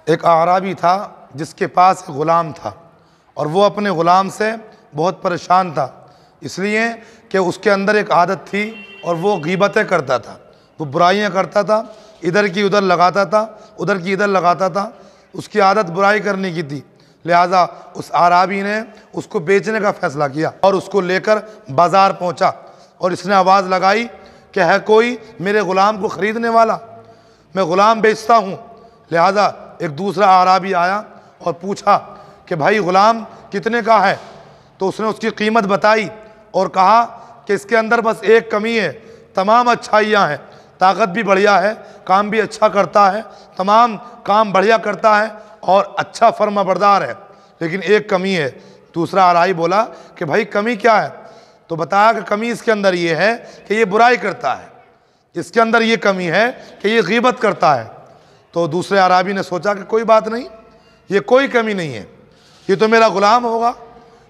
एक आराबी था जिसके पास एक ग़ुलाम था और वो अपने ग़ुलाम से बहुत परेशान था, इसलिए कि उसके अंदर एक आदत थी और वो गीबतें करता था, वो बुराइयां करता था, इधर की उधर लगाता था, उधर की इधर लगाता था। उसकी आदत बुराई करने की थी, लिहाजा उस आराबी ने उसको बेचने का फ़ैसला किया और उसको लेकर बाज़ार पहुंचा और इसने आवाज़ लगाई कि है कोई मेरे ग़ुलाम को ख़रीदने वाला, मैं ग़ुलाम बेचता हूँ। लिहाजा एक दूसरा आराबी आया और पूछा कि भाई ग़ुलाम कितने का है? तो उसने उसकी कीमत बताई और कहा कि इसके अंदर बस एक कमी है, तमाम अच्छाइयाँ हैं, ताकत भी बढ़िया है, काम भी अच्छा करता है, तमाम काम बढ़िया करता है और अच्छा फर्माबरदार है, लेकिन एक कमी है। दूसरा आराई बोला कि भाई कमी क्या है? तो बताया कि कमी इसके अंदर ये है कि ये बुराई करता है, इसके अंदर ये कमी है कि ये गीबत करता है। तो दूसरे आराबी ने सोचा कि कोई बात नहीं, ये कोई कमी नहीं है, ये तो मेरा ग़ुलाम होगा,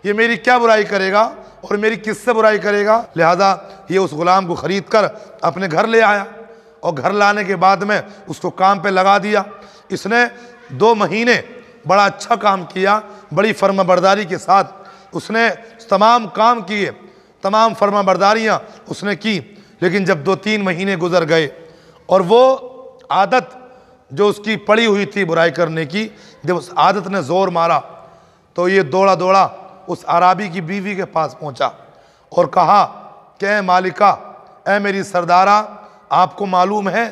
ये मेरी क्या बुराई करेगा और मेरी किससे बुराई करेगा। लिहाजा ये उस ग़ुलाम को ख़रीद कर अपने घर ले आया और घर लाने के बाद में उसको काम पे लगा दिया। इसने 2 महीने बड़ा अच्छा काम किया, बड़ी फर्माबरदारी के साथ उसने तमाम काम किए, तमाम फर्माबरदारियाँ उसने की। लेकिन जब 2-3 महीने गुजर गए और वो आदत जो उसकी पड़ी हुई थी बुराई करने की, जब उस आदत ने ज़ोर मारा तो ये दौड़ा दौड़ा उस आराबी की बीवी के पास पहुंचा और कहा कि ए मालिका, ए मेरी सरदारा, आपको मालूम है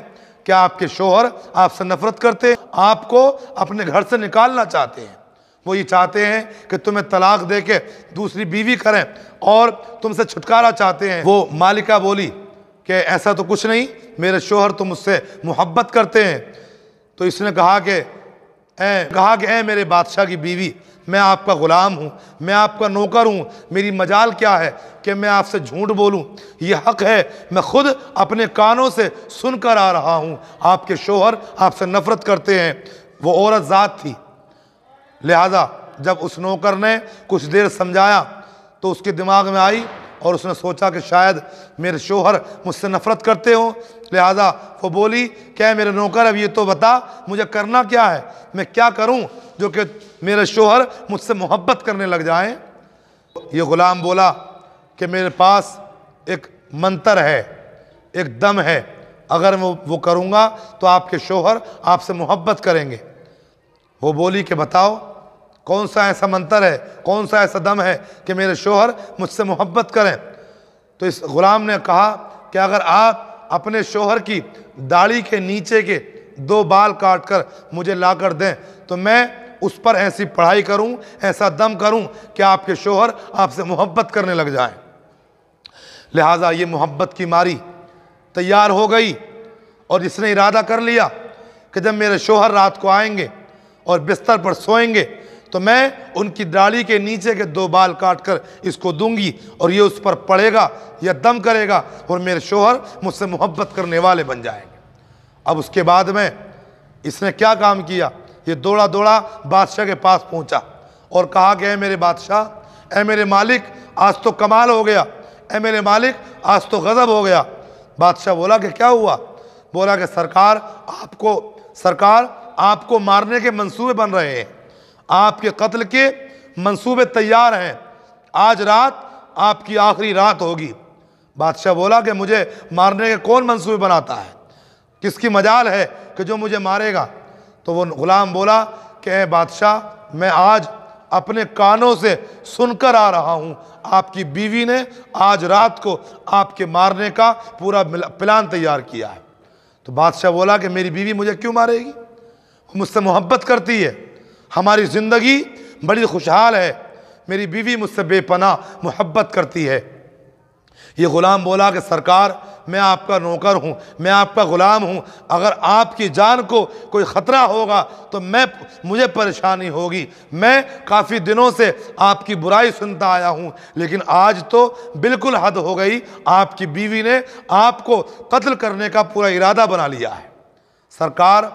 कि आपके शोहर आपसे नफरत करते हैं, आपको अपने घर से निकालना चाहते हैं। वो ये चाहते हैं कि तुम्हें तलाक दे के दूसरी बीवी करें और तुमसे छुटकारा चाहते हैं। वो मालिका बोली कि ऐसा तो कुछ नहीं, मेरे शोहर तो मुझसे मोहब्बत करते हैं। तो इसने कहा कि ए मेरे बादशाह की बीवी, मैं आपका ग़ुलाम हूँ, मैं आपका नौकर हूँ, मेरी मजाल क्या है कि मैं आपसे झूठ बोलूँ? ये हक़ है, मैं खुद अपने कानों से सुनकर आ रहा हूँ, आपके शोहर आपसे नफ़रत करते हैं। वो औरत ज़ात थी, लिहाजा जब उस नौकर ने कुछ देर समझाया तो उसके दिमाग में आई और उसने सोचा कि शायद मेरे शोहर मुझसे नफ़रत करते हो। लिहाजा वो बोली, क्या मेरे नौकर, अब ये तो बता मुझे करना क्या है, मैं क्या करूं जो कि मेरे शोहर मुझसे मोहब्बत करने लग जाएं। ये ग़ुलाम बोला कि मेरे पास एक मंतर है, एक दम है, अगर मैं वो करूँगा तो आपके शोहर आपसे मोहब्बत करेंगे। वो बोली कि बताओ कौन सा ऐसा मंतर है, कौन सा ऐसा दम है कि मेरे शोहर मुझसे मोहब्बत करें। तो इस ग़ुलाम ने कहा कि अगर आप अपने शोहर की दाढ़ी के नीचे के 2 बाल काट कर मुझे ला कर दें तो मैं उस पर ऐसी पढ़ाई करूं, ऐसा दम करूं कि आपके शोहर आपसे मोहब्बत करने लग जाएं। लिहाजा ये मोहब्बत की मारी तैयार हो गई और इसने इरादा कर लिया कि जब मेरे शोहर रात को आएंगे और बिस्तर पर सोएंगे तो मैं उनकी दाढ़ी के नीचे के 2 बाल काट कर इसको दूंगी और ये उस पर पड़ेगा या दम करेगा और मेरे शोहर मुझसे मोहब्बत करने वाले बन जाएंगे। अब उसके बाद में इसने क्या काम किया, ये दौड़ा दौड़ा बादशाह के पास पहुंचा और कहा कि ऐ मेरे बादशाह, ऐ मेरे मालिक, आज तो कमाल हो गया, ऐ मेरे मालिक आज तो गज़ब हो गया। बादशाह बोला कि क्या हुआ? बोला कि सरकार आपको मारने के मंसूबे बन रहे हैं, आपके कत्ल के मंसूबे तैयार हैं, आज रात आपकी आखिरी रात होगी। बादशाह बोला कि मुझे मारने के कौन मंसूबे बनाता है, किसकी मजाल है कि जो मुझे मारेगा? तो वो ग़ुलाम बोला कि ए बादशाह, मैं आज अपने कानों से सुनकर आ रहा हूँ, आपकी बीवी ने आज रात को आपके मारने का पूरा प्लान तैयार किया है। तो बादशाह बोला कि मेरी बीवी मुझे क्यों मारेगी, वो मुझसे मोहब्बत करती है, हमारी ज़िंदगी बड़ी खुशहाल है, मेरी बीवी मुझसे बेपनाह मोहब्बत करती है। ये ग़ुलाम बोला कि सरकार, मैं आपका नौकर हूँ, मैं आपका ग़ुलाम हूँ, अगर आपकी जान को कोई ख़तरा होगा तो मुझे परेशानी होगी। मैं काफ़ी दिनों से आपकी बुराई सुनता आया हूँ, लेकिन आज तो बिल्कुल हद हो गई, आपकी बीवी ने आपको कत्ल करने का पूरा इरादा बना लिया है। सरकार,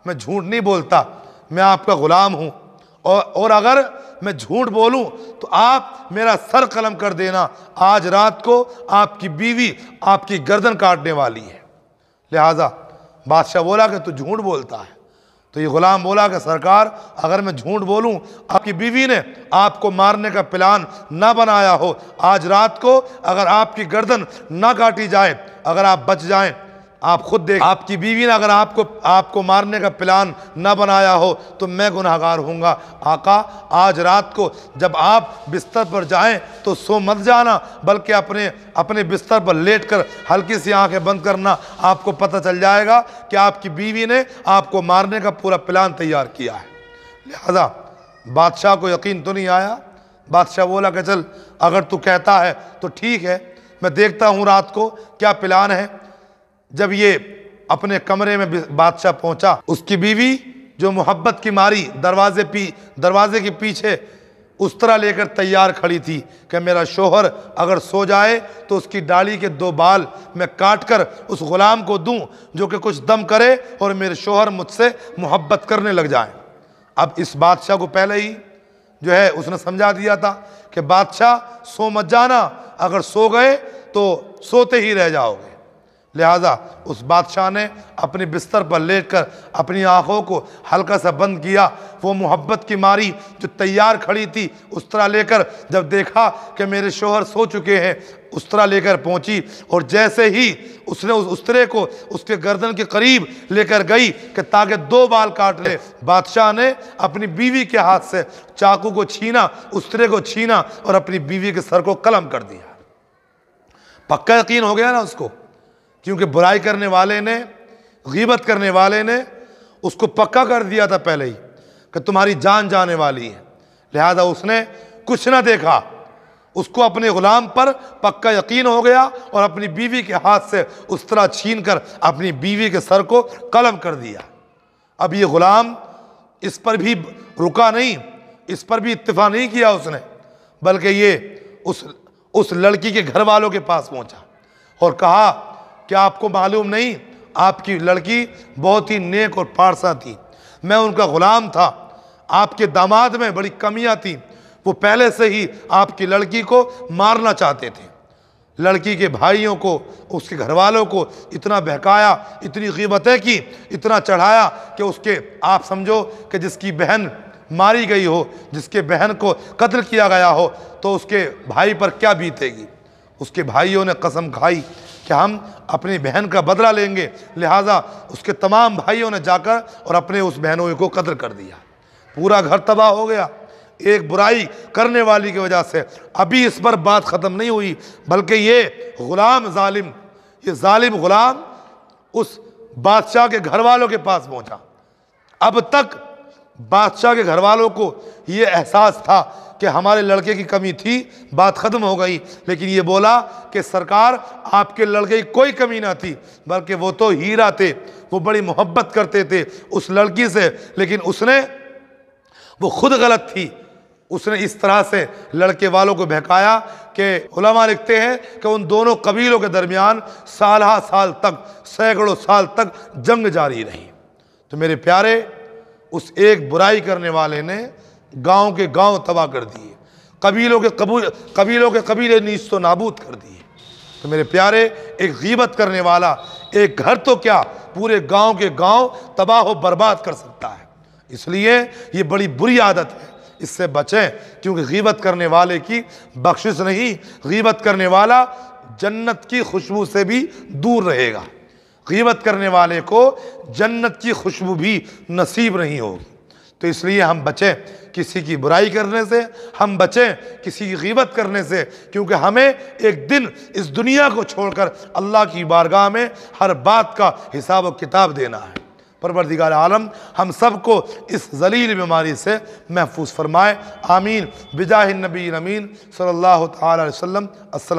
मैं झूठ नहीं बोलता, मैं आपका ग़ुलाम हूँ और अगर मैं झूठ बोलूं तो आप मेरा सर कलम कर देना, आज रात को आपकी बीवी आपकी गर्दन काटने वाली है। लिहाजा बादशाह बोला कि तू झूठ बोलता है, तो ये ग़ुलाम बोला कि सरकार, अगर मैं झूठ बोलूं, आपकी बीवी ने आपको मारने का प्लान ना बनाया हो, आज रात को अगर आपकी गर्दन ना काटी जाए, अगर आप बच जाएं, आप खुद देख, आपकी बीवी ने अगर आपको मारने का प्लान ना बनाया हो तो मैं गुनहगार हूँगा। आका, आज रात को जब आप बिस्तर पर जाएं तो सो मत जाना, बल्कि अपने बिस्तर पर लेटकर हल्की सी आंखें बंद करना। आपको पता चल जाएगा कि आपकी बीवी ने आपको मारने का पूरा प्लान तैयार किया है। लिहाजा बादशाह को यकीन तो नहीं आया। बादशाह बोला कि चल, अगर तू कहता है तो ठीक है, मैं देखता हूँ रात को क्या प्लान है। जब ये अपने कमरे में बादशाह पहुंचा, उसकी बीवी जो मोहब्बत की मारी दरवाजे के पीछे उस तरह लेकर तैयार खड़ी थी कि मेरा शोहर अगर सो जाए तो उसकी दाढ़ी के 2 बाल मैं काट कर उस ग़ुलाम को दूं जो कि कुछ दम करे और मेरे शोहर मुझसे मोहब्बत करने लग जाए। अब इस बादशाह को पहले ही जो है उसने समझा दिया था कि बादशाह सो मत जाना, अगर सो गए तो सोते ही रह जाओगे। लिहाजा उस बादशाह ने अपने बिस्तर पर लेटकर अपनी आंखों को हल्का सा बंद किया। वो मोहब्बत की मारी जो तैयार खड़ी थी उस तरह लेकर, जब देखा कि मेरे शोहर सो चुके हैं, उस तरह लेकर पहुंची और जैसे ही उसने उस उस्तरे को उसके गर्दन के करीब लेकर गई कि ताकि 2 बाल काट ले, बादशाह ने अपनी बीवी के हाथ से चाकू को छीना, उस्तरे को छीना और अपनी बीवी के सर को कलम कर दिया। पक्का यकीन हो गया ना उसको, क्योंकि बुराई करने वाले ने, गीबत करने वाले ने उसको पक्का कर दिया था पहले ही कि तुम्हारी जान जाने वाली है। लिहाजा उसने कुछ ना देखा, उसको अपने ग़ुलाम पर पक्का यकीन हो गया और अपनी बीवी के हाथ से उस तरह छीन कर अपनी बीवी के सर को कलम कर दिया। अब ये ग़ुलाम इस पर भी रुका नहीं, इस पर भी इत्तेफाक नहीं किया उसने, बल्कि ये उस लड़की के घर वालों के पास पहुंचा और कहा कि आपको मालूम नहीं, आपकी लड़की बहुत ही नेक और पारसा थी, मैं उनका ग़ुलाम था, आपके दामाद में बड़ी कमियां थी, वो पहले से ही आपकी लड़की को मारना चाहते थे। लड़की के भाइयों को, उसके घर वालों को इतना बहकाया, इतनी ग़ीबतें की, इतना चढ़ाया कि उसके, आप समझो कि जिसकी बहन मारी गई हो, जिसके बहन को कत्ल किया गया हो, तो उसके भाई पर क्या बीतेगी। उसके भाइयों ने कसम खाई कि हम अपनी बहन का बदला लेंगे। लिहाजा उसके तमाम भाइयों ने जाकर और अपने उस बहनों को कत्ल कर दिया। पूरा घर तबाह हो गया एक बुराई करने वाली की वजह से। अभी इस पर बात ख़त्म नहीं हुई, बल्कि ये ग़ुलाम जालिम, ये जालिम ग़ुलाम उस बादशाह के घर वालों के पास पहुंचा। अब तक बादशाह के घर वालों को ये एहसास था कि हमारे लड़के की कमी थी, बात ख़त्म हो गई, लेकिन ये बोला कि सरकार, आपके लड़के की कोई कमी ना थी, बल्कि वो तो हीरा थे, वो बड़ी मोहब्बत करते थे उस लड़की से, लेकिन वो खुद गलत थी। उसने इस तरह से लड़के वालों को बहकाया कि उलमा लिखते हैं कि उन दोनों कबीलों के दरमियान साल तक, सैकड़ों साल तक जंग जारी रही। तो मेरे प्यारे, उस एक बुराई करने वाले ने गांव के गांव तबाह कर दिए, कबीलों के कबीले नीस्त तो नाबूद कर दिए। तो मेरे प्यारे, एक गीबत करने वाला एक घर तो क्या, पूरे गांव के गांव तबाह व बर्बाद कर सकता है। इसलिए ये बड़ी बुरी आदत है, इससे बचें, क्योंकि गीबत करने वाले की बख्शिश नहीं, गीबत करने वाला जन्नत की खुशबू से भी दूर रहेगा। गीबत करने वाले को जन्नत की खुशबू भी नसीब नहीं होगी। तो इसलिए हम बचें किसी की बुराई करने से, हम बचें किसी की गीबत करने से, क्योंकि हमें एक दिन इस दुनिया को छोड़कर अल्लाह की बारगाह में हर बात का हिसाब व किताब देना है। परवरदिगार आलम हम सबको इस जलील बीमारी से महफूज फरमाए। आमीन। बिजाहिन नबी अमीन सल्लल्लाहु तआला अलैहि वसल्लम। अस्सलाम।